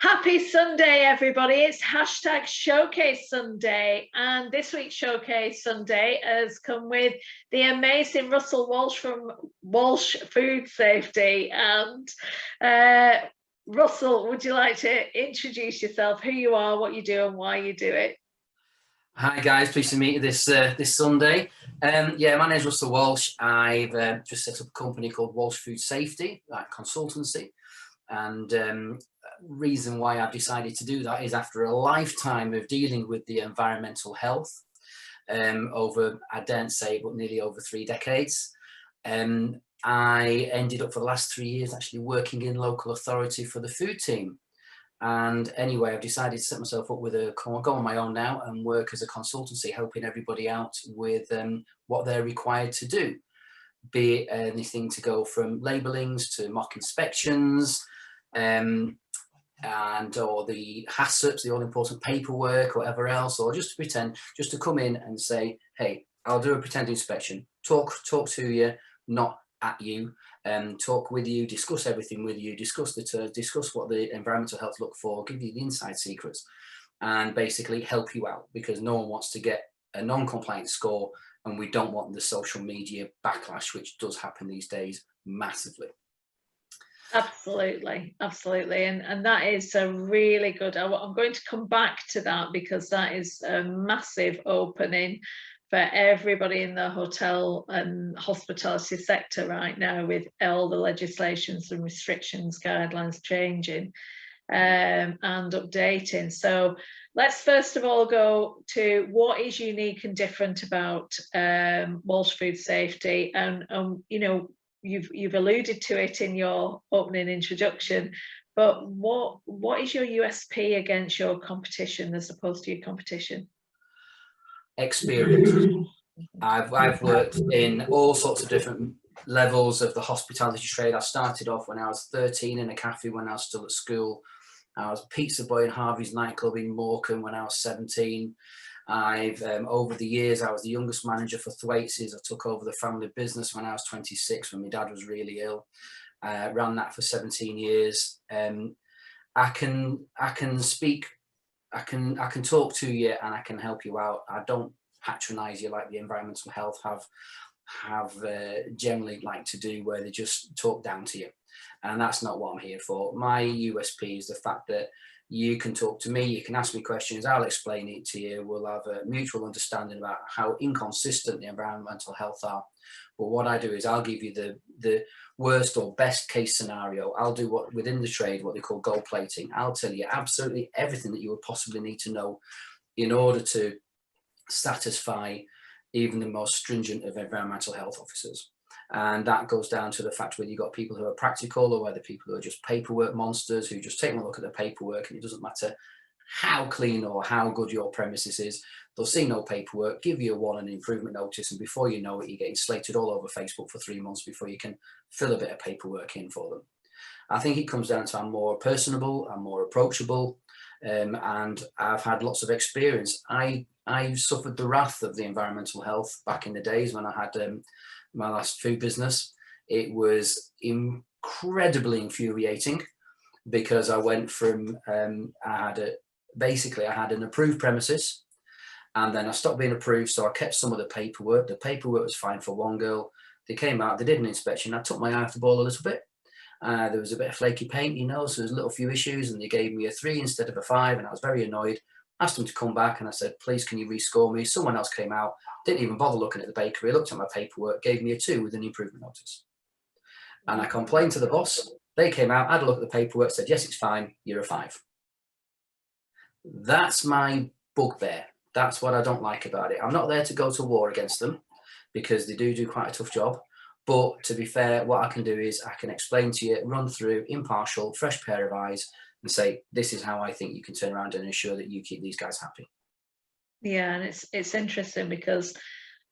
Happy Sunday, everybody. It's hashtag Showcase Sunday. And this week's Showcase Sunday has come with the amazing Russel Walsh from Walsh Food Safety. And Russel, would you like to introduce yourself, who you are, what you do and why you do it? Hi guys, pleased to meet you this Sunday. Yeah, my name is Russel Walsh. I've just set up a company called Walsh Food Safety, consultancy. And reason why I've decided to do that is after a lifetime of dealing with the environmental health over, I daren't say, but nearly over 3 decades. I ended up for the last 3 years actually working in local authority for the food team. And anyway, I've decided to set myself up with go on my own now and work as a consultancy, helping everybody out with what they're required to do. Be it anything to go from labellings to mock inspections, or the HACCPs, the all-important paperwork, or whatever else, or just to pretend, just to come in and say, hey, I'll do a pretend inspection, talk to you, not at you, talk with you, discuss everything with you, discuss what the environmental health look for, give you the inside secrets, and basically help you out, because no one wants to get a non-compliant score, and we don't want the social media backlash, which does happen these days massively. Absolutely, absolutely. And that is a really good, I'm going to come back to that, because that is a massive opening for everybody in the hotel and hospitality sector right now, with all the legislations and restrictions, guidelines changing and updating. So let's first of all go to what is unique and different about Walsh Food Safety. And you know, you've alluded to it in your opening introduction, but what is your USP against your competition as opposed to your competition? Experience. I've worked in all sorts of different levels of the hospitality trade. I started off when I was 13 in a cafe when I was still at school. I was a pizza boy in Harvey's nightclub in Morecambe when I was 17. I've over the years, I was the youngest manager for Thwaites'. I took over the family business when I was 26, when my dad was really ill. Ran that for 17 years. I can speak, I can talk to you, and I can help you out. I don't patronize you like the environmental health have generally like to do, where they just talk down to you. And that's not what I'm here for. My USP is the fact that you can talk to me, you can ask me questions, I'll explain it to you. We'll have a mutual understanding about how inconsistent the environmental health are. But what I do is I'll give you the worst or best case scenario. I'll do what within the trade, what they call gold plating. I'll tell you absolutely everything that you would possibly need to know in order to satisfy even the most stringent of environmental health officers. And that goes down to the fact whether you've got people who are practical, or whether people who are just paperwork monsters who just take one look at the paperwork, and it doesn't matter how clean or how good your premises is, they'll see no paperwork, give you a warning improvement notice, and before you know it, you're getting slated all over Facebook for 3 months before you can fill a bit of paperwork in for them. I think it comes down to I'm more personable, I'm more approachable, and I've had lots of experience. I suffered the wrath of the environmental health back in the days when I had my last food business. It was incredibly infuriating, because I went from I had an approved premises, and then I stopped being approved, so I kept some of the paperwork. The paperwork was fine for one girl. They came out, they did an inspection. I took my eye off the ball a little bit. There was a bit of flaky paint, you know, so there's a little few issues, and they gave me a 3 instead of a 5, and I was very annoyed. Asked them to come back, and I said, please, can you rescore me? Someone else came out, didn't even bother looking at the bakery, looked at my paperwork, gave me a 2 with an improvement notice. And I complained to the boss. They came out, had a look at the paperwork, said, yes, it's fine, you're a 5. That's my bugbear. That's what I don't like about it. I'm not there to go to war against them, because they do quite a tough job. But to be fair, what I can do is I can explain to you, run through, impartial, fresh pair of eyes, and say, this is how I think you can turn around and ensure that you keep these guys happy. Yeah, and it's interesting, because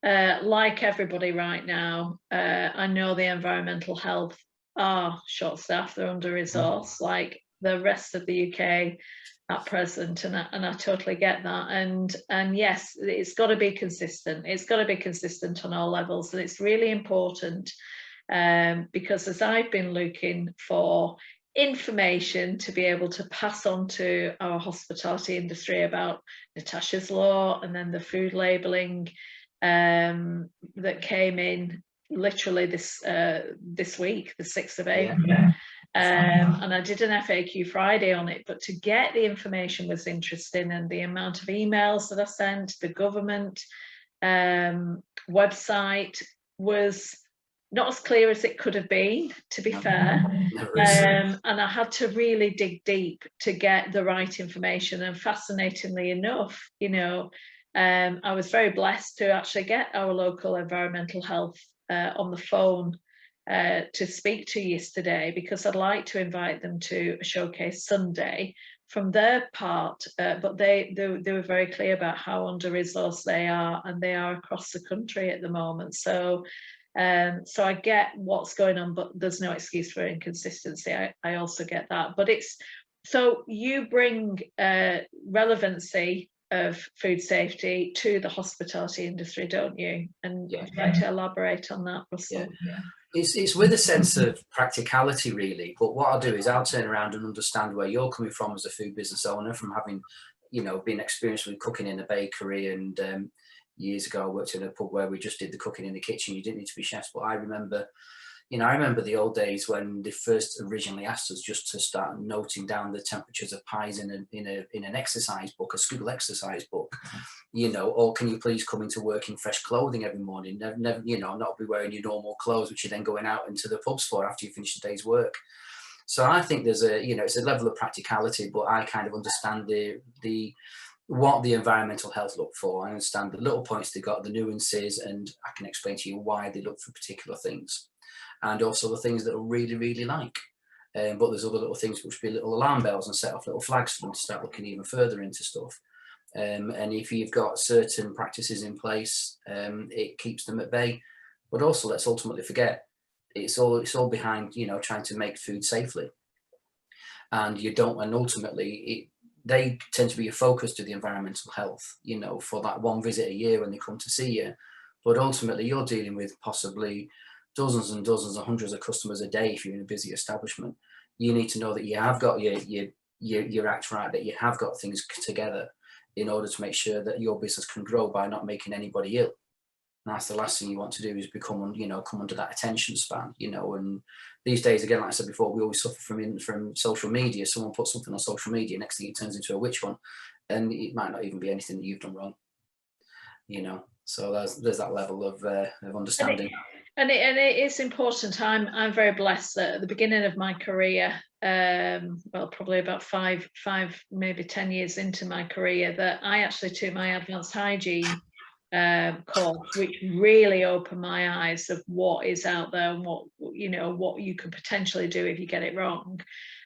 like everybody right now, I know the environmental health are short-staffed, they're under-resourced, like the rest of the UK at present, and I totally get that. And yes, it's got to be consistent. It's got to be consistent on all levels, and it's really important, because as I've been looking for information to be able to pass on to our hospitality industry about Natasha's law, and then the food labelling that came in literally this week, the 6th of April. Yeah. And I did an FAQ Friday on it, but to get the information was interesting, and the amount of emails that I sent, the government website was not as clear as it could have been, to be fair. And I had to really dig deep to get the right information. And fascinatingly enough, you know, I was very blessed to actually get our local environmental health on the phone to speak to yesterday, because I'd like to invite them to a showcase Sunday from their part, but they were very clear about how under-resourced they are, and they are across the country at the moment. So I get what's going on, but there's no excuse for inconsistency. I also get that. But it's, so you bring relevancy of food safety to the hospitality industry, don't you? And I'd like to elaborate on that, Russell. Yeah. It's with a sense of practicality, really. But what I'll do is I'll turn around and understand where you're coming from as a food business owner, from having, you know, been experienced with cooking in a bakery. And years ago, I worked in a pub where we just did the cooking in the kitchen. You didn't need to be chefs. But I remember the old days when they first originally asked us just to start noting down the temperatures of pies in an exercise book, a school exercise book, you know, or can you please come into work in fresh clothing every morning, never, you know, not be wearing your normal clothes, which you're then going out into the pubs for after you finish the day's work. So I think there's a, you know, it's a level of practicality, but I kind of understand what the environmental health look for. I understand the little points they got, the nuances, and I can explain to you why they look for particular things. And also the things that I really, really like. But there's other little things which be little alarm bells and set off little flags for them to start looking even further into stuff. And if you've got certain practices in place, it keeps them at bay. But also, let's ultimately forget, it's all behind, you know, trying to make food safely. And ultimately, they tend to be a focus to the environmental health, you know, for that one visit a year when they come to see you. But ultimately, you're dealing with possibly dozens and dozens and hundreds of customers a day if you're in a busy establishment. You need to know that you have got your act right, that you have got things together in order to make sure that your business can grow by not making anybody ill. And that's the last thing you want to do, is become, you know, come under that attention span, you know. And these days, again, like I said before, we always suffer from social media. Someone puts something on social media, next thing it turns into a witch one, and it might not even be anything that you've done wrong, you know. So there's that level of understanding. And it is important. I'm very blessed that at the beginning of my career, well, probably about five, maybe 10 years into my career, that I actually took my advanced hygiene course, which really opened my eyes of what is out there and what you could potentially do if you get it wrong.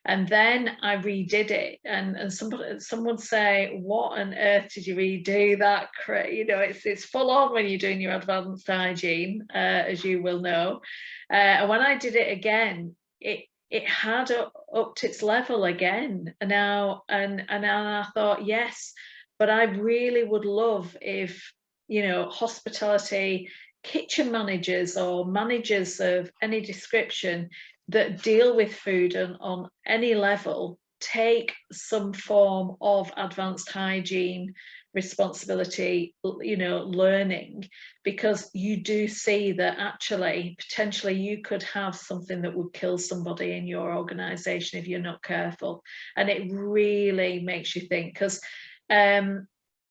And then I redid it, and someone say, what on earth did you redo that? You know, it's full on when you're doing your advanced hygiene, as you will know. And when I did it again, it had upped its level again now, and I thought, yes, but I really would love if, you know, hospitality kitchen managers or managers of any description that deal with food on any level take some form of advanced hygiene responsibility, you know, learning, because you do see that actually potentially you could have something that would kill somebody in your organization if you're not careful. And it really makes you think, because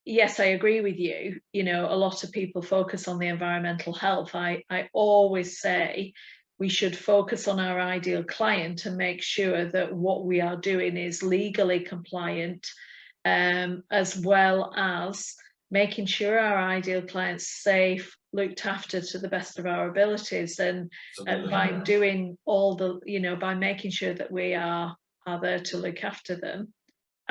yes, I agree with you. You know, a lot of people focus on the environmental health. I always say we should focus on our ideal client and make sure that what we are doing is legally compliant, as well as making sure our ideal client's safe, looked after to the best of our abilities. And by doing all the, you know, by making sure that we are there to look after them,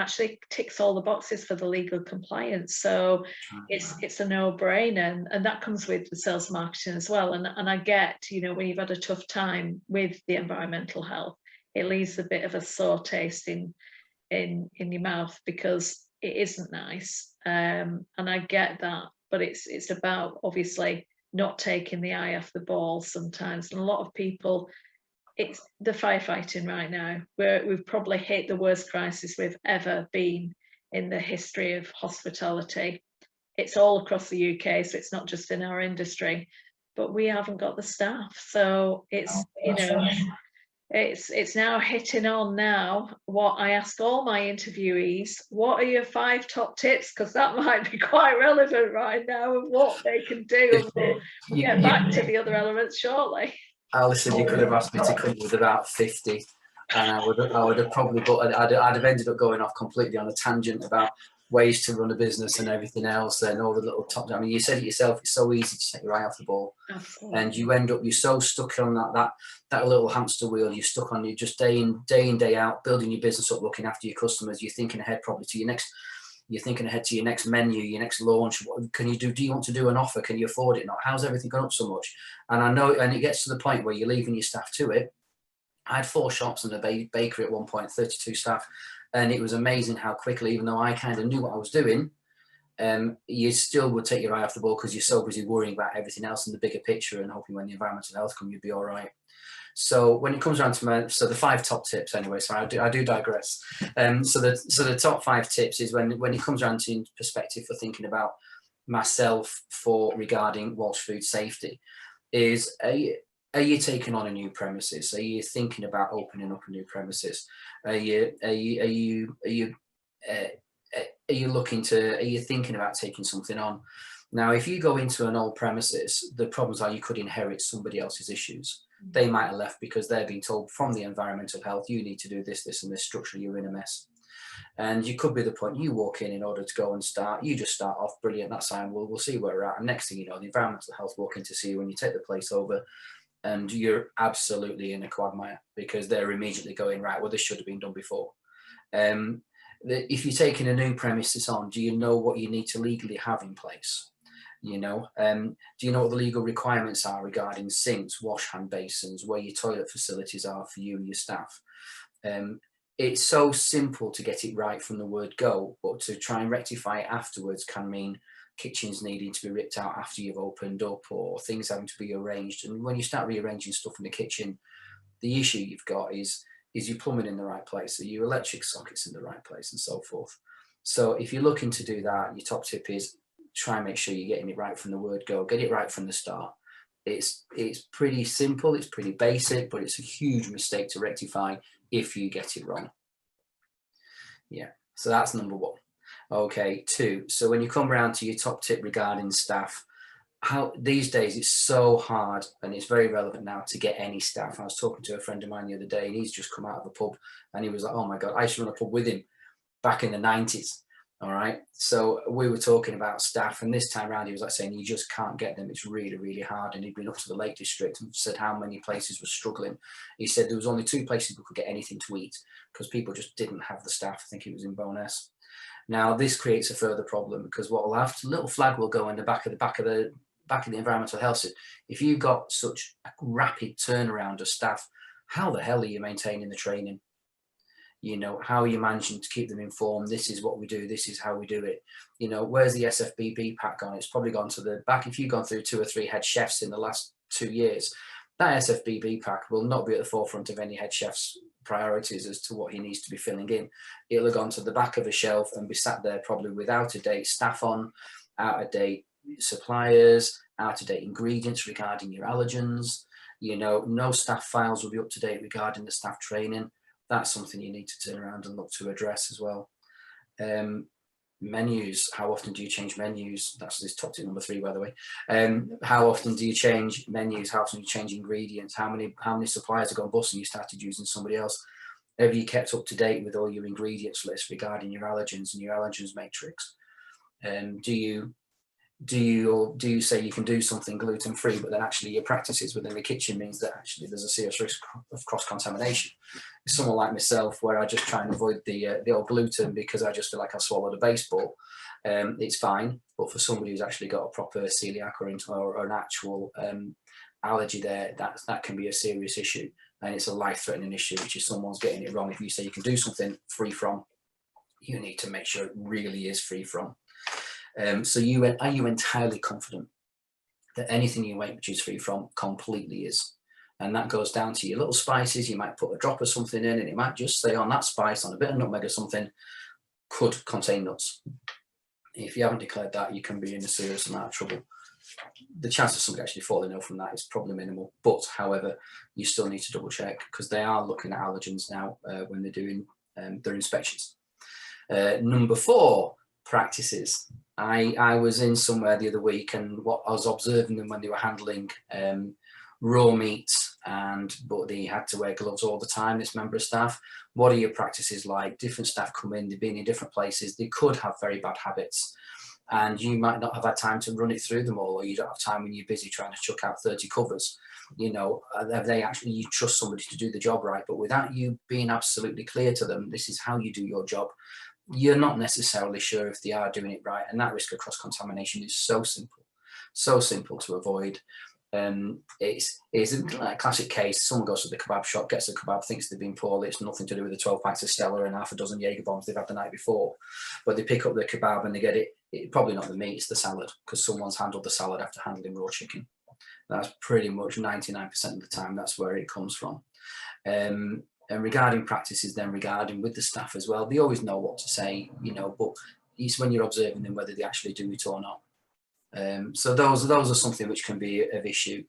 actually ticks all the boxes for the legal compliance. So it's a no-brainer, and that comes with the sales marketing as well. And I get, you know, when you've had a tough time with the environmental health, it leaves a bit of a sore taste in your mouth, because it isn't nice. And I get that, but it's about obviously not taking the eye off the ball sometimes. And a lot of people, it's the firefighting right now. We've probably hit the worst crisis we've ever been in the history of hospitality. It's all across the UK, so it's not just in our industry, but we haven't got the staff. So it's, you know, it's now hitting on now what I ask all my interviewees: what are your 5 top tips? Because that might be quite relevant right now of what they can do. We'll get back to the other elements shortly. Alison, you could have asked me to come with about 50, and I would have probably, but I'd have ended up going off completely on a tangent about ways to run a business and everything else, and all the little top. I mean, you said it yourself. It's so easy to take your eye off the ball. Absolutely. And you end up, you're so stuck on that little hamster wheel. You're stuck on, you just day in day out, building your business up, looking after your customers. You're thinking ahead probably to your next. You're thinking ahead to your next menu, your next launch. What can you do? Do you want to do an offer? Can you afford it? Not. How's everything gone up so much? And I know, and it gets to the point where you're leaving your staff to it. I had 4 shops and a bakery at one point, 32 staff, and it was amazing how quickly, even though I kind of knew what I was doing, you still would take your eye off the ball because you're so busy worrying about everything else in the bigger picture and hoping when the environmental health comes, you'll be all right. So when it comes down to the 5 top tips anyway, so I do digress. So the top 5 tips is when it comes down to perspective for thinking about myself for regarding Walsh food safety, is are you taking on a new premises? Are you thinking about opening up a new premises? Are you thinking about taking something on? Now, if you go into an old premises, the problems are you could inherit somebody else's issues. They might have left because they're being told from the environmental health, you need to do this, this, and this. Structurally, you're in a mess. And you could be the point you walk in order to go and start. You just start off brilliant. That's fine. We'll see where we're at. And next thing you know, the environmental health walk in to see you when you take the place over, and you're absolutely in a quagmire because they're immediately going, right, well, this should have been done before. If you're taking a new premises on, do you know what you need to legally have in place? You know, do you know what the legal requirements are regarding sinks, wash hand basins, where your toilet facilities are for you and your staff? It's so simple to get it right from the word go, but to try and rectify it afterwards can mean kitchens needing to be ripped out after you've opened up, or things having to be arranged. And when you start rearranging stuff in the kitchen, the issue you've got is your plumbing in the right place, are your electric sockets in the right place, and so forth. So if you're looking to do that, your top tip is try and make sure you're getting it right from the word go. Get it right from the start. It's pretty simple, it's pretty basic, but it's a huge mistake to rectify if you get it wrong. Yeah, so that's number 1. Okay, 2. So when you come around to your top tip regarding staff, how these days it's so hard, and it's very relevant now, to get any staff. I was talking to a friend of mine the other day, and he's just come out of a pub, and he was like, oh my God, I used to run a pub with him back in the 90s. All right. So we were talking about staff, and this time around he was like saying you just can't get them. It's really, really hard. And he'd been up to the Lake District and said how many places were struggling. He said there was only 2 places we could get anything to eat because people just didn't have the staff. I think it was in Bowness. Now this creates a further problem because what will have to, little flag will go in the back of the environmental health. If you've got such a rapid turnaround of staff, how the hell are you maintaining the training? You know, how are you managing to keep them informed? This is what we do. This is how we do it. You know, where's the SFBB pack gone? It's probably gone to the back. If you've gone through 2 or 3 head chefs in the last 2 years, that SFBB pack will not be at the forefront of any head chef's priorities as to what he needs to be filling in. It'll have gone to the back of a shelf and be sat there probably with out-of-date staff on, out-of-date suppliers, out-of-date ingredients regarding your allergens. You know, no staff files will be up to date regarding the staff training. That's something you need to turn around and look to address as well. Menus, how often do you change menus? That's this top tip number 3, by the way. How often do you change menus? How often do you change ingredients? How many suppliers have gone bust and you started using somebody else? Have you kept up to date with all your ingredients lists regarding your allergens and your allergens matrix? Do you say you can do something gluten-free, but then actually your practices within the kitchen means that actually there's a serious risk of cross-contamination? Someone like myself, where I just try and avoid the old gluten because I just feel like I swallowed a baseball, it's fine. But for somebody who's actually got a proper celiac or an actual allergy there, that can be a serious issue, and it's a life-threatening issue, which is someone's getting it wrong. If you say you can do something free from, you need to make sure it really is free from. So are you entirely confident that anything you make which is free from completely is? And that goes down to your little spices. You might put a drop of something in, and it might just say on that spice, on a bit of nutmeg or something, could contain nuts. If you haven't declared that, you can be in a serious amount of trouble. The chance of somebody actually falling ill from that is probably minimal, but however, you still need to double check, because they are looking at allergens now when they're doing their inspections. Number 4, practices. I was in somewhere the other week, and what I was observing them when they were handling raw meats, but they had to wear gloves all the time, this member of staff. What are your practices like? Different staff come in, they've been in different places, they could have very bad habits, and you might not have had time to run it through them all, or you don't have time when you're busy trying to chuck out 30 covers. You know, you trust somebody to do the job right, but without you being absolutely clear to them, this is how you do your job, you're not necessarily sure if they are doing it right. And that risk of cross-contamination is so simple to avoid. It's a classic case. Someone goes to the kebab shop, gets a kebab, thinks they've been poorly. It's nothing to do with the 12 pints of Stella and half a dozen Jaeger bombs they've had the night before. But they pick up the kebab and they get it probably not the meat, it's the salad, because someone's handled the salad after handling raw chicken. That's pretty much 99% of the time, that's where it comes from. And regarding practices, then regarding with the staff as well, they always know what to say, you know, but it's when you're observing them whether they actually do it or not. So those are something which can be of issue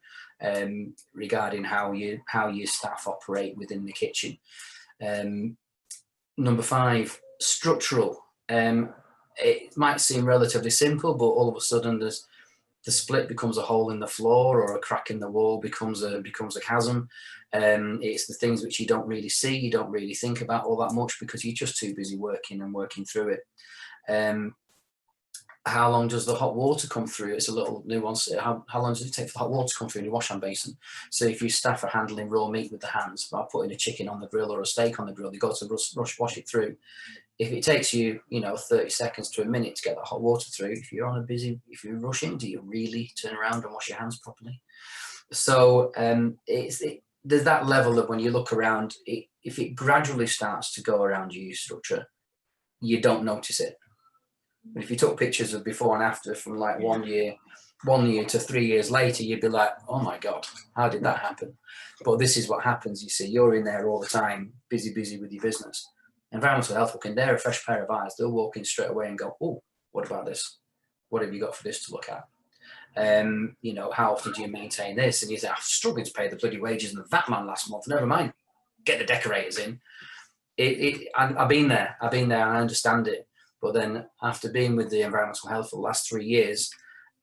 regarding how your staff operate within the kitchen. Number 5, structural. It might seem relatively simple, but all of a sudden the split becomes a hole in the floor, or a crack in the wall becomes a chasm. It's the things which you don't really see, you don't really think about all that much, because you're just too busy working through it. How long does the hot water come through? It's a little nuance. How long does it take for the hot water to come through in your wash hand basin? So if your staff are handling raw meat with the hands, by putting a chicken on the grill or a steak on the grill, you got to wash it through. If it takes you, 30 seconds to a minute to get that hot water through, if you're rushing, do you really turn around and wash your hands properly? So there's that level of, when you look around, if it gradually starts to go around your structure, you don't notice it. But if you took pictures of before and after from like 1 year to 3 years later, you'd be like, oh my God, how did that happen? But this is what happens. You see, you're in there all the time, busy with your business. Environmental health will, they're a fresh pair of eyes. They'll walk in straight away and go, oh, what about this? What have you got for this to look at? How often do you maintain this? And you say, I'm struggling to pay the bloody wages and the VAT man last month. Never mind, get the decorators in. I've been there and I understand it. But then after being with the environmental health for the last 3 years,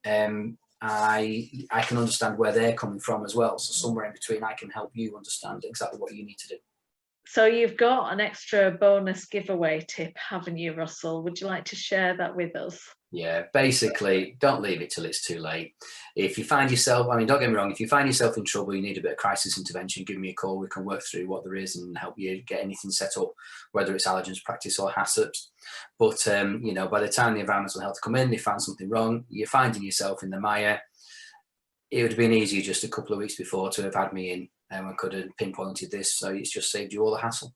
I can understand where they're coming from as well. So somewhere in between, I can help you understand exactly what you need to do. So you've got an extra bonus giveaway tip, haven't you, Russell? Would you like to share that with us? Yeah, basically, don't leave it till it's too late. If you find yourself, don't get me wrong, if you find yourself in trouble, you need a bit of crisis intervention, give me a call. We can work through what there is and help you get anything set up, whether it's allergens practice or HACCPs. But, by the time the environmental health come in, they found something wrong, you're finding yourself in the mire. It would have been easier just a couple of weeks before to have had me in, and we could have pinpointed this. So it's just saved you all the hassle.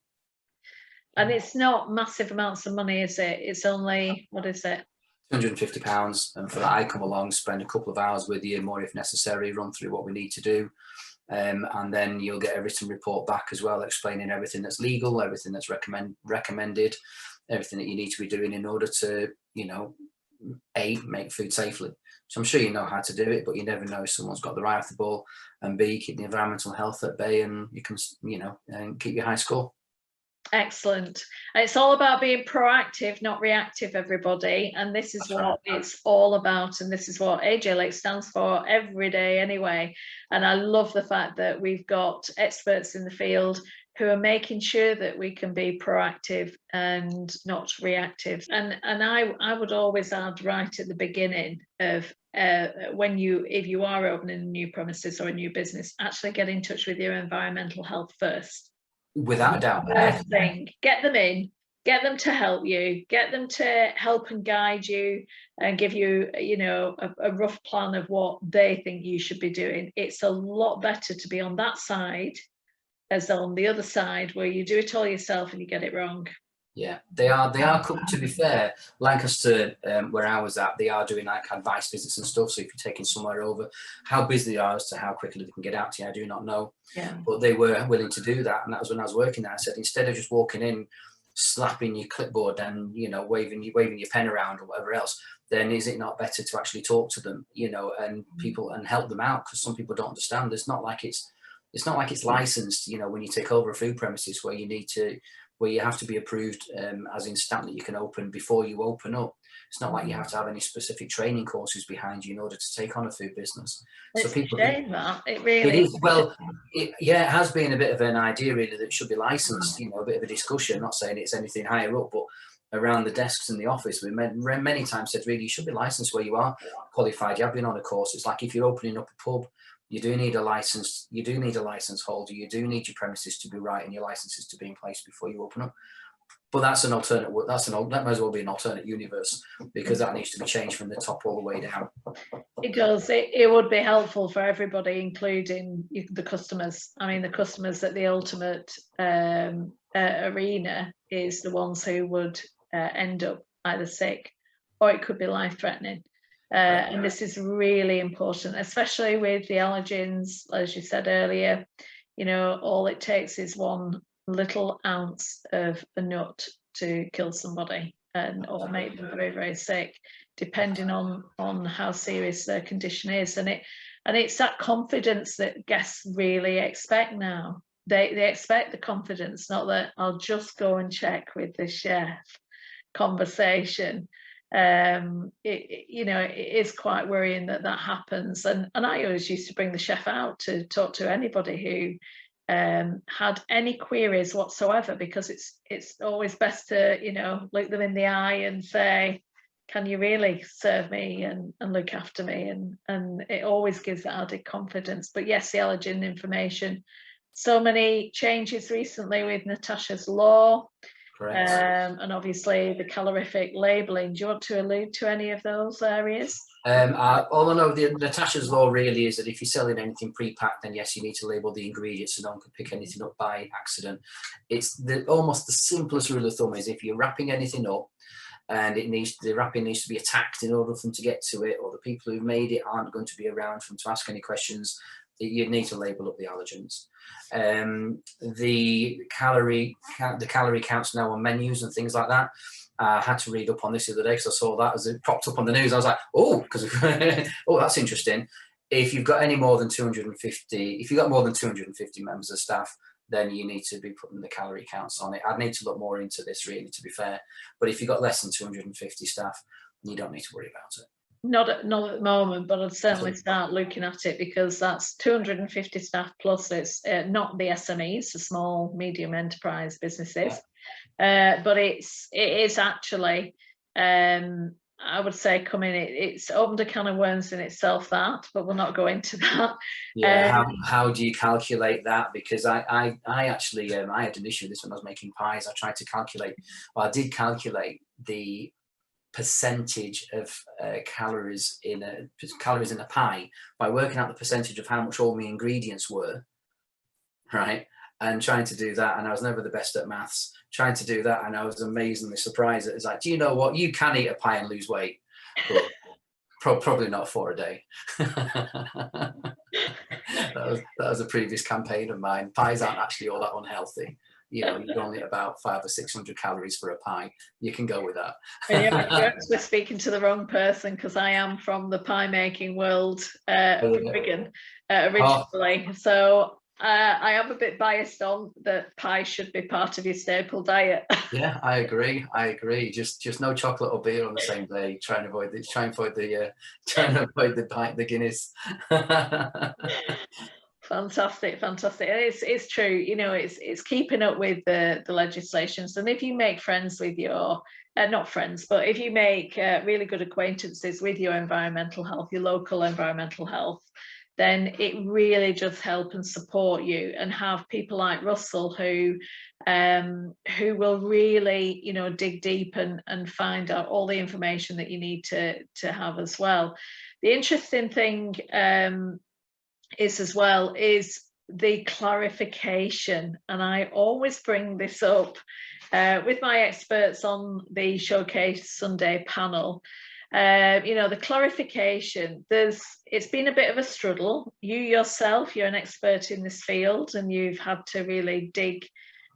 And it's not massive amounts of money, is it? It's only, what is it? £250, and for that I come along, spend a couple of hours with you, more if necessary, run through what we need to do, and then you'll get a written report back as well, explaining everything that's legal, everything that's recommended, everything that you need to be doing in order to, A, make food safely. So I'm sure you know how to do it, but you never know if someone's got the eye off the ball, and B, keep the environmental health at bay, and you can, and keep your high score. Excellent. It's all about being proactive, not reactive, everybody. And this is what it's all about. And this is what AJLX stands for every day anyway. And I love the fact that we've got experts in the field who are making sure that we can be proactive and not reactive. And I would always add right at the beginning of if you are opening a new premises or a new business, actually get in touch with your environmental health first. Without a doubt. First thing, get them in, get them to help you, get them to help and guide you and give you, a rough plan of what they think you should be doing. It's a lot better to be on that side as on the other side where you do it all yourself and you get it wrong. Yeah, they are. To be fair, Lancaster, where I was at, they are doing like advice visits and stuff. So if you're taking somewhere over, how busy they are as to how quickly they can get out to you, I do not know. Yeah. But they were willing to do that, and that was when I was working there. I said, instead of just walking in, slapping your clipboard and waving your pen around or whatever else, then is it not better to actually talk to them, and people and help them out? Because some people don't understand. It's not like it's licensed, when you take over a food premises where you have to be approved, as in stamp that you can open before you open up. It's not like you have to have any specific training courses behind you in order to take on a food business. It's So people, a shame that it really it is. Well, it has been a bit of an idea really that it should be licensed. A bit of a discussion. Not saying it's anything higher up, but around the desks in the office, we many times said, really, you should be licensed where you are qualified. You have been on a course. It's like if you're opening up a pub, you do need a license. You do need a license holder. You do need your premises to be right and your licenses to be in place before you open up. But that's an alternate. That might as well be an alternate universe, because that needs to be changed from the top all the way down. It does. It would be helpful for everybody, including the customers. I mean, the customers at the ultimate arena is the ones who would end up either sick or it could be life-threatening. And this is really important, especially with the allergens, as you said earlier. All it takes is one little ounce of a nut to kill somebody or make them very, very sick, depending on how serious their condition is. And it's that confidence that guests really expect now. They expect the confidence, not that I'll just go and check with the chef conversation. It is quite worrying that happens, and I always used to bring the chef out to talk to anybody who had any queries whatsoever, because it's always best to look them in the eye and say, can you really serve me and look after me, and it always gives that added confidence. But yes, the allergen information, so many changes recently with Natasha's law. And obviously the calorific labelling. Do you want to allude to any of those areas? All I know, Natasha's law really is that if you're selling anything pre-packed, then yes, you need to label the ingredients so no one can pick anything up by accident. It's almost the simplest rule of thumb is if you're wrapping anything up and the wrapping needs to be attacked in order for them to get to it, or the people who made it aren't going to be around for them to ask any questions, you need to label up the allergens. The calorie counts now on menus and things like that. I had to read up on this the other day because I saw that as it popped up on the news. I was like, oh, because oh, that's interesting. If you've got more than 250 members of staff, then you need to be putting the calorie counts on it. I'd need to look more into this, really, to be fair. But if you've got less than 250 staff, you don't need to worry about it. Not at the moment, but I'd certainly start looking at it, because that's 250 staff plus it's not the SMEs, the small, medium enterprise businesses. Yeah. But it is actually, I would say, it's opened a can of worms in itself, but we'll not go into that. Yeah, how do you calculate that? Because I actually, I had an issue with this when I was making pies. I did calculate the percentage of calories in a pie by working out the percentage of how much all my ingredients were, right? And trying to do that, and I was never the best at maths. Trying to do that, and I was amazingly surprised. It was like, do you know what? You can eat a pie and lose weight, but probably not 4 a day. that was a previous campaign of mine. Pies aren't actually all that unhealthy. You're only at about 500 or 600 calories for a pie. You can go with that. You're actually speaking to the wrong person, because I am from the pie making world, from Wigan, originally. Oh. So I am a bit biased on that pie should be part of your staple diet. Yeah, I agree. Just no chocolate or beer on the same day. Try and avoid the Guinness. Fantastic. It's true. It's keeping up with the legislations, and if you make friends with your not friends, but if you make really good acquaintances with your environmental health, your local environmental health, then it really does help and support you, and have people like Russel who will really dig deep and find out all the information that you need to have as well. The interesting thing is the clarification, and I always bring this up with my experts on the Showcase Sunday panel. You know, the clarification, it's been a bit of a struggle. You yourself, you're an expert in this field, and you've had to really dig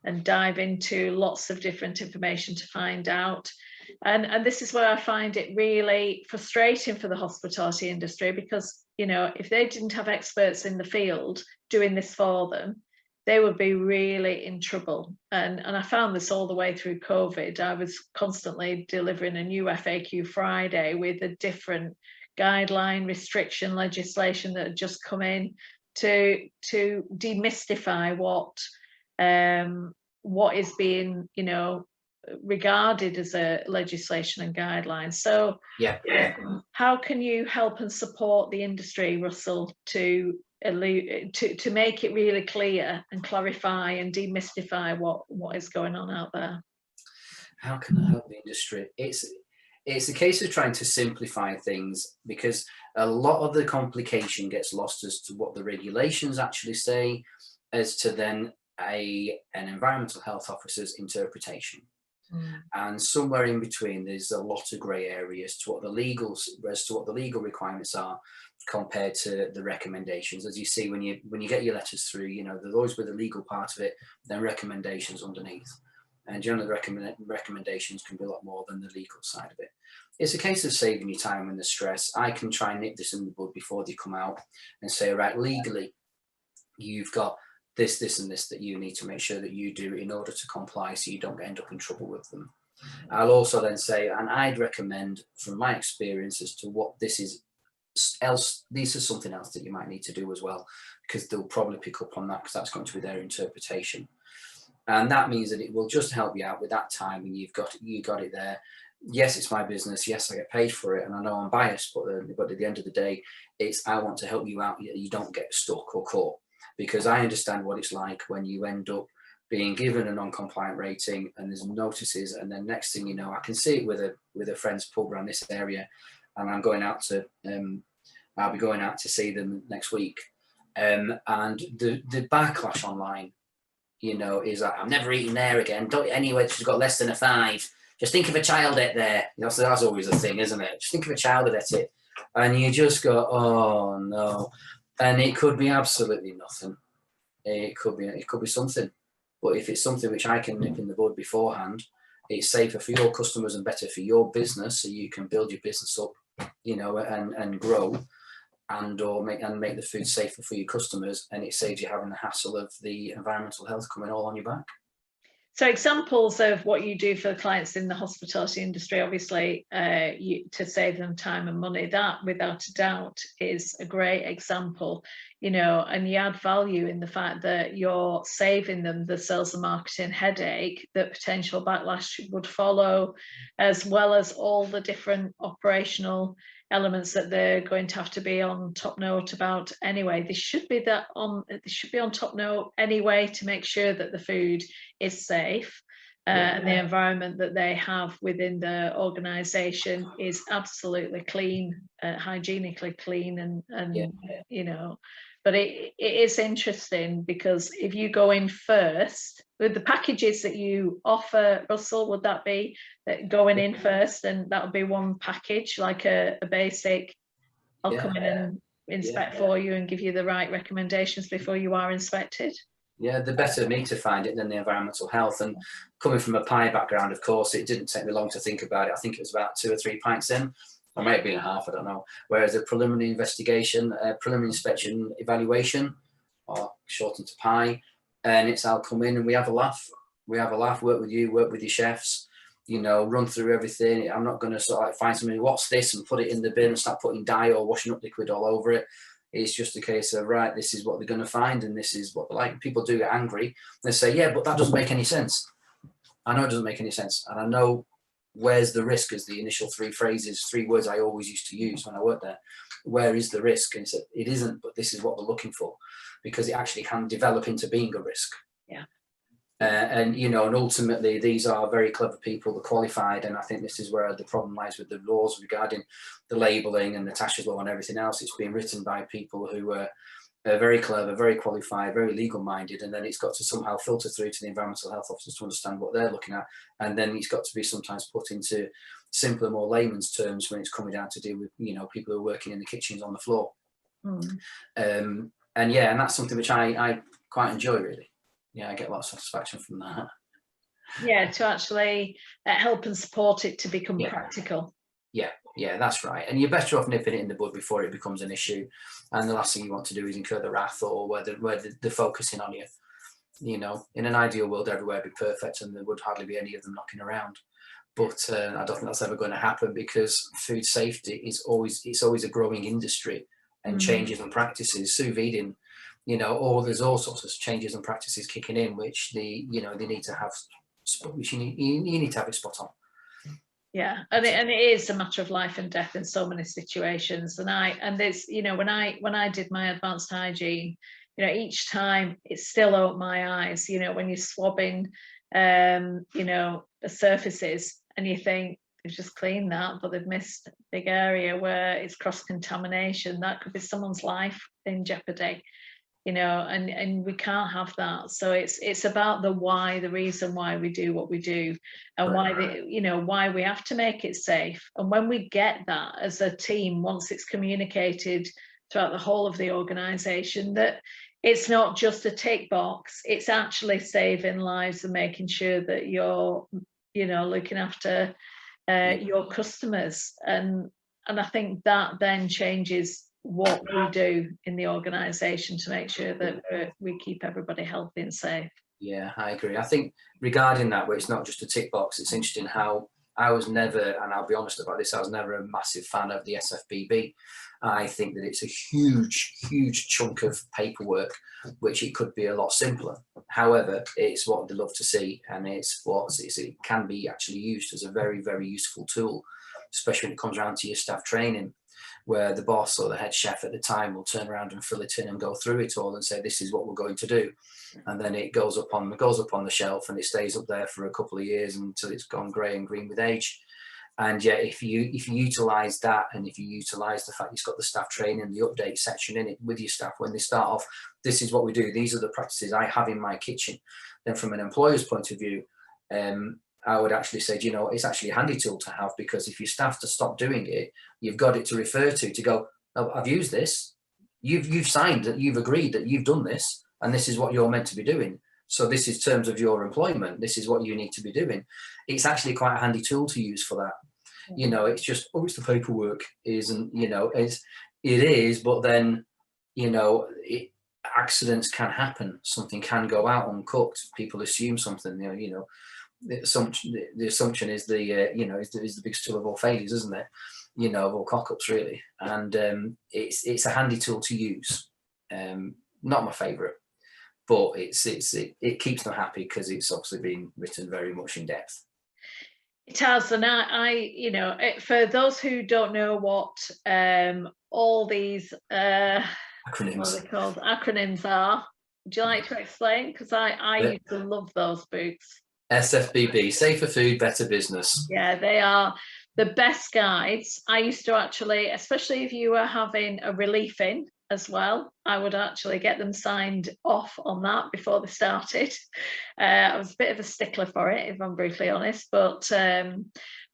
and dive into lots of different information to find out. And this is where I find it really frustrating for the hospitality industry, because, you know, if they didn't have experts in the field doing this for them, they would be really in trouble. And I found this all the way through COVID. I was constantly delivering a new FAQ Friday with a different guideline, restriction legislation that had just come in to demystify what is being, you know, regarded as a legislation and guidelines. So yeah, how can you help and support the industry, Russell, to make it really clear and clarify and demystify what is going on out there? How can I help the industry? It's a case of trying to simplify things, because a lot of the complication gets lost as to what the regulations actually say, as to then an environmental health officer's interpretation. And somewhere in between, there's a lot of grey areas to what the legal requirements are compared to the recommendations. As you see when you get your letters through, you know, there's always with the legal part of it, then recommendations underneath. And generally, the recommendations can be a lot more than the legal side of it. It's a case of saving you time and the stress. I can try and nip this in the bud before they come out and say, right, legally, you've got this, this, and this that you need to make sure that you do in order to comply, so you don't end up in trouble with them. I'll also then say, and I'd recommend from my experience as to what this is else, this is something else that you might need to do as well, because they'll probably pick up on that, because that's going to be their interpretation. And that means that it will just help you out with that time when you got it there. Yes, it's my business. Yes, I get paid for it, and I know I'm biased, but at the end of the day, I want to help you out. You don't get stuck or caught, because I understand what it's like when you end up being given a non-compliant rating and there's notices, and then next thing you know, I can see it with a friend's pub around this area, and I'm going out to I'll be going out to see them next week, and the backlash online, you know, is like, I'm never eating there again. Don't eat anywhere she's got less than a 5. Just think if a child ate there. You know, so that's always a thing, isn't it? Just think if a child had ate it, and you just go, oh no. And it could be absolutely nothing. It could be something. But if it's something which I can nip in the bud beforehand, it's safer for your customers and better for your business, so you can build your business up, you know, and grow, and make the food safer for your customers, and it saves you having the hassle of the environmental health coming all on your back. So examples of what you do for the clients in the hospitality industry, obviously, to save them time and money, that without a doubt is a great example, you know, and you add value in the fact that you're saving them the sales and marketing headache that potential backlash would follow, as well as all the different operational elements that they're going to have to be on top note about anyway. They should be on top note anyway, to make sure that the food is safe, and the environment that they have within the organization is absolutely clean, hygienically clean, and you know. But it is interesting, because if you go in first with the packages that you offer, Russell, would that be that going in first, and that would be one package, like a basic, I'll come in and inspect for you and give you the right recommendations before you are inspected? Yeah, the better me to find it than the environmental health. And coming from a pie background, of course, it didn't take me long to think about it. I think it was about 2 or 3 pints in, or maybe a half, I don't know. Whereas a preliminary investigation, preliminary inspection evaluation, or shortened to pie, and I'll come in and we have a laugh. We have a laugh, work with you, work with your chefs, you know, run through everything. I'm not going to sort of like find somebody, what's this, and put it in the bin and start putting dye or washing up liquid all over it. It's just a case of, right, this is what they're going to find, and this is what, like, people do get angry. They say, yeah, but that doesn't make any sense. I know it doesn't make any sense. And I know where's the risk as the initial 3 words I always used to use when I worked there. Where is the risk? And he said, it isn't, but this is what we're looking for, because it actually can develop into being a risk. Yeah. And, you know, and ultimately these are very clever people, they're qualified. And I think this is where the problem lies with the laws regarding the labelling and the Tasha's law and everything else. It's being written by people who very clever, very qualified, very legal minded, and then it's got to somehow filter through to the environmental health officers to understand what they're looking at, and then it's got to be sometimes put into simpler, more layman's terms when it's coming down to deal with, you know, people who are working in the kitchens on the floor. And yeah, and that's something which I quite enjoy, really. Yeah, I get a lot of satisfaction from that. Yeah, to actually help and support it to become practical. Yeah, that's right. And you're better off nipping it in the bud before it becomes an issue. And the last thing you want to do is incur the wrath, or where they're focusing on you. You know, in an ideal world, everywhere would be perfect and there would hardly be any of them knocking around. But I don't think that's ever going to happen, because food safety is always a growing industry, and changes and practices, sous videing, you know, there's all sorts of changes and practices kicking in, which they need to have, which you need to have it spot on. Yeah, and it is a matter of life and death in so many situations. And there's, you know, when I did my advanced hygiene, you know, each time it still opened my eyes, you know, when you're swabbing, you know, the surfaces, and you think they've just cleaned that, but they've missed a big area where it's cross-contamination. That could be someone's life in jeopardy. You know, and we can't have that. So it's about the why, the reason why we do what we do, and why we have to make it safe. And when we get that as a team, once it's communicated throughout the whole of the organization, that it's not just a tick box, it's actually saving lives and making sure that you're, you know, looking after your customers. And I think that then changes what we do in the organisation to make sure that we keep everybody healthy and safe. Yeah, I agree. I think regarding that, where it's not just a tick box, it's interesting how I was never, and I'll be honest about this, I was never a massive fan of the SFBB. I think that it's a huge chunk of paperwork, which it could be a lot simpler. However, it's what they love to see, and it can be actually used as a very useful tool, especially when it comes around to your staff training, where the boss or the head chef at the time will turn around and fill it in and go through it all and say, this is what we're going to do. And then it goes up on the shelf, and it stays up there for a couple of years until it's gone grey and green with age. And yet, if you utilise that, and if you utilise the fact you've got the staff training, the update section in it with your staff when they start off, this is what we do, these are the practices I have in my kitchen, then from an employer's point of view, I would actually say, you know, it's actually a handy tool to have, because if your staff to stop doing it, you've got it to refer to go, oh, I've used this, you've signed that, you've agreed that you've done this, and this is what you're meant to be doing. So this is terms of your employment, this is what you need to be doing. It's actually quite a handy tool to use for that. You know, it's just, oh, it's the paperwork, isn't, you know, it is, but then, you know, accidents can happen, something can go out uncooked, people assume something, you know, the assumption is the biggest tool of all failures, isn't it? You know, of all cock-ups, really. And it's a handy tool to use. Not my favourite, but it keeps them happy, because it's obviously been written very much in depth. It has, and I you know, for those who don't know what all these Acronyms. what are they called? Acronyms are. Would you like to explain? Because I used to love those books. SFBB, Safer Food, Better Business. Yeah, they are the best guides. I used to actually, especially if you were having a relief in as well, I would actually get them signed off on that before they started. I was a bit of a stickler for it, if I'm brutally honest, but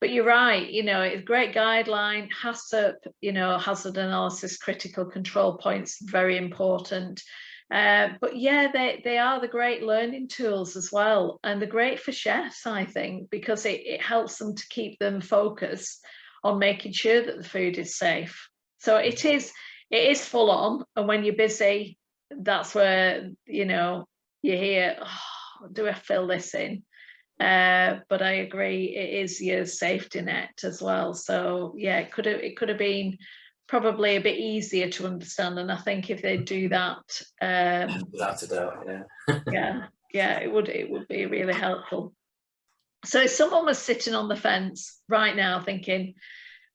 you're right, you know, it's a great guideline. HACCP, you know, hazard analysis, critical control points, very important. But yeah, they are the great learning tools as well, and they're great for chefs, I think, because it helps them to keep them focused on making sure that the food is safe. So it is full on, and when you're busy, that's where, you know, you hear, oh, do I fill this in? But I agree, it is your safety net as well. So yeah, it could have been probably a bit easier to understand, and I think if they do that, without a doubt, yeah, it would be really helpful. So if someone was sitting on the fence right now thinking,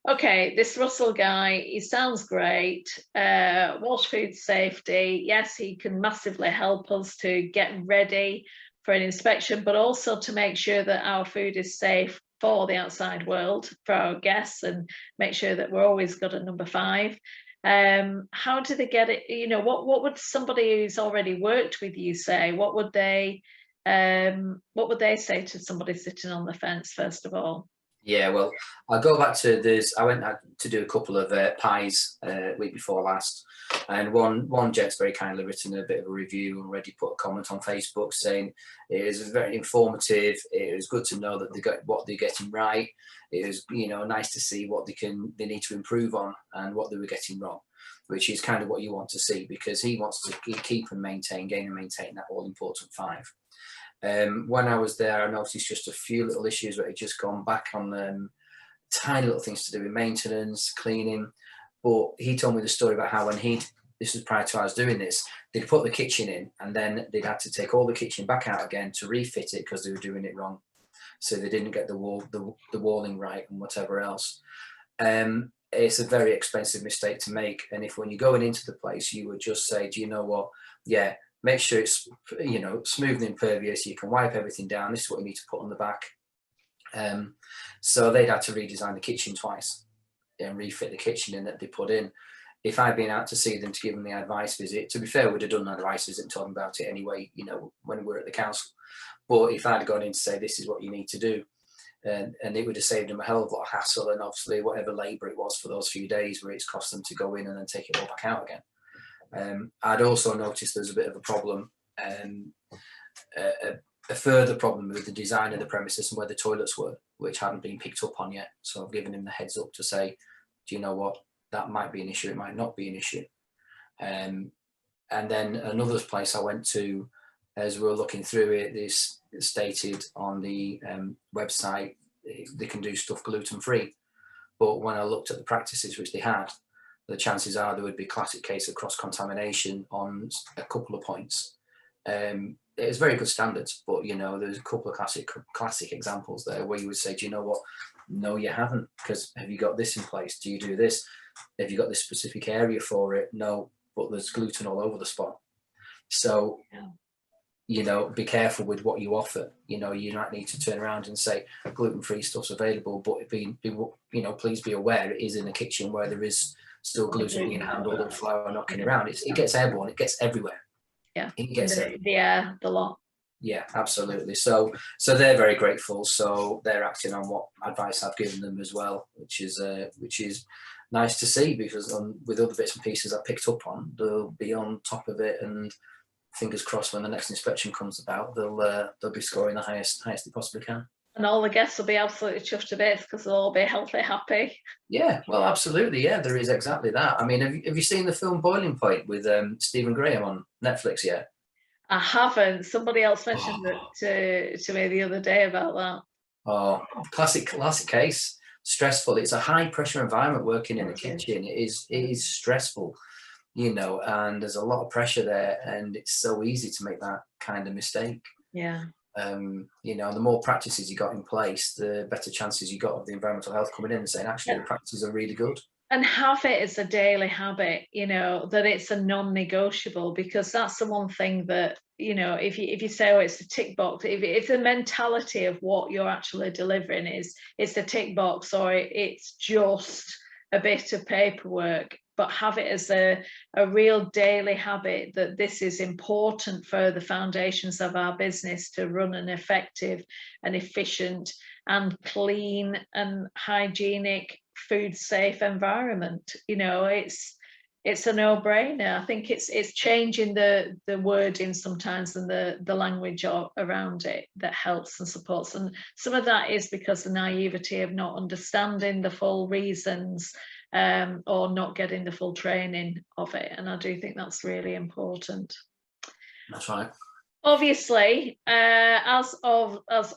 okay, this Russel guy, he sounds great, Walsh Food Safety, yes, he can massively help us to get ready for an inspection, but also to make sure that our food is safe for the outside world, for our guests, and make sure that we're always got a number 5. How do they get it? You know, what would somebody who's already worked with you say? What would they say to somebody sitting on the fence, first of all? Yeah, well, I'll go back to this. I went out to do a couple of pies week before last, and one Jet's very kindly written a bit of a review, already put a comment on Facebook saying it is very informative. It was good to know that they got what they're getting right. It was, you know, nice to see what they need to improve on and what they were getting wrong, which is kind of what you want to see, because he wants to keep and maintain, gain and maintain that all important 5. When I was there, I noticed just a few little issues where it just gone back on tiny little things to do with maintenance, cleaning. But he told me the story about how this was prior to us doing this, they'd put the kitchen in and then they'd had to take all the kitchen back out again to refit it because they were doing it wrong. So they didn't get the walling right and whatever else. It's a very expensive mistake to make. And if when you're going into the place, you would just say, do you know what? Yeah, make sure it's, you know, smooth and impervious. You can wipe everything down. This is what you need to put on the back. So they'd had to redesign the kitchen twice and refit the kitchen in that they put in. If I'd been out to see them to give them the advice visit, to be fair, we'd have done an advice visit and told them about it anyway, you know, when we were at the council. But if I'd gone in to say, this is what you need to do, and it would have saved them a hell of a lot of hassle and obviously whatever labour it was for those few days where it's cost them to go in and then take it all back out again. I'd also noticed there's a bit of a problem, a further problem with the design of the premises and where the toilets were, which hadn't been picked up on yet. So I've given him the heads up to say, do you know what, that might be an issue, it might not be an issue. And then another place I went to, as we were looking through it, this stated on the website they can do stuff gluten-free. But when I looked at the practices which they had, the chances are there would be a classic case of cross-contamination on a couple of points. It's very good standards, but you know, there's a couple of classic examples there where you would say, do you know what? No, you haven't, because have you got this in place? Do you do this? Have you got this specific area for it? No, but there's gluten all over the spot. So, you know, be careful with what you offer. You know, you might need to turn around and say gluten-free stuff's available, but you know, please be aware it is in a kitchen where there is still gluten being handled and flour knocking around. It gets airborne, it gets everywhere. Yeah, it gets the lot. Yeah, absolutely. So they're very grateful. So they're acting on what advice I've given them as well, which is nice to see, because with other bits and pieces I picked up on, they'll be on top of it, and fingers crossed when the next inspection comes about, they'll be scoring the highest they possibly can. And all the guests will be absolutely chuffed to bits because they'll all be healthy, happy. Yeah, well, absolutely. Yeah, there is exactly that. I mean, have you seen the film Boiling Point with Stephen Graham on Netflix yet? I haven't. Somebody else mentioned it to me the other day about that. Oh, classic case. Stressful. It's a high pressure environment working in the kitchen. It is stressful, you know, and there's a lot of pressure there, and it's so easy to make that kind of mistake. Yeah. You know, the more practices you got in place, the better chances you got of the environmental health coming in and saying, actually, the practices are really good. And have it as a daily habit, you know, that it's a non-negotiable, because that's the one thing that, you know, if you say, oh, it's a tick box, if the mentality of what you're actually delivering is it's a tick box, or it's just a bit of paperwork, but have it as a real daily habit that this is important for the foundations of our business to run an effective and efficient and clean and hygienic, food safe environment. You know, it's a no-brainer. I think it's changing the wording sometimes and the language around it that helps and supports, and some of that is because the naivety of not understanding the full reasons or not getting the full training of it, and I do think that's really important. That's right. Obviously, as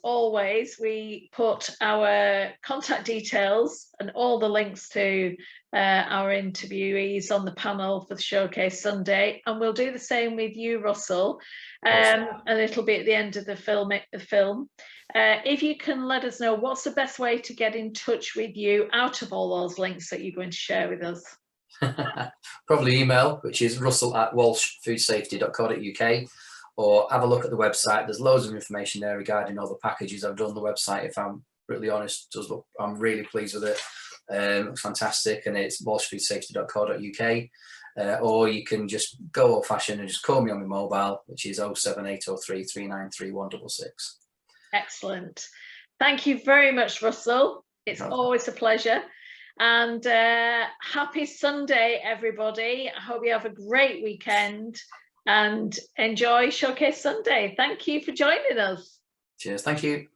always, we put our contact details and all the links to our interviewees on the panel for the Showcase Sunday, and we'll do the same with you, Russell, and it'll be at the end of the film. If you can let us know what's the best way to get in touch with you out of all those links that you're going to share with us. Probably email, which is russell@walshfoodsafety.co.uk. or have a look at the website. There's loads of information there regarding all the packages I've done on the website. If I'm really honest, I'm really pleased with it. Looks fantastic, and it's walshfoodsafety.co.uk. Or you can just go old fashioned and just call me on my mobile, which is 07803 393 166. Excellent. Thank you very much, Russell. It's always a pleasure. And happy Sunday, everybody. I hope you have a great weekend and enjoy Showcase Sunday. Thank you for joining us. Cheers. Thank you.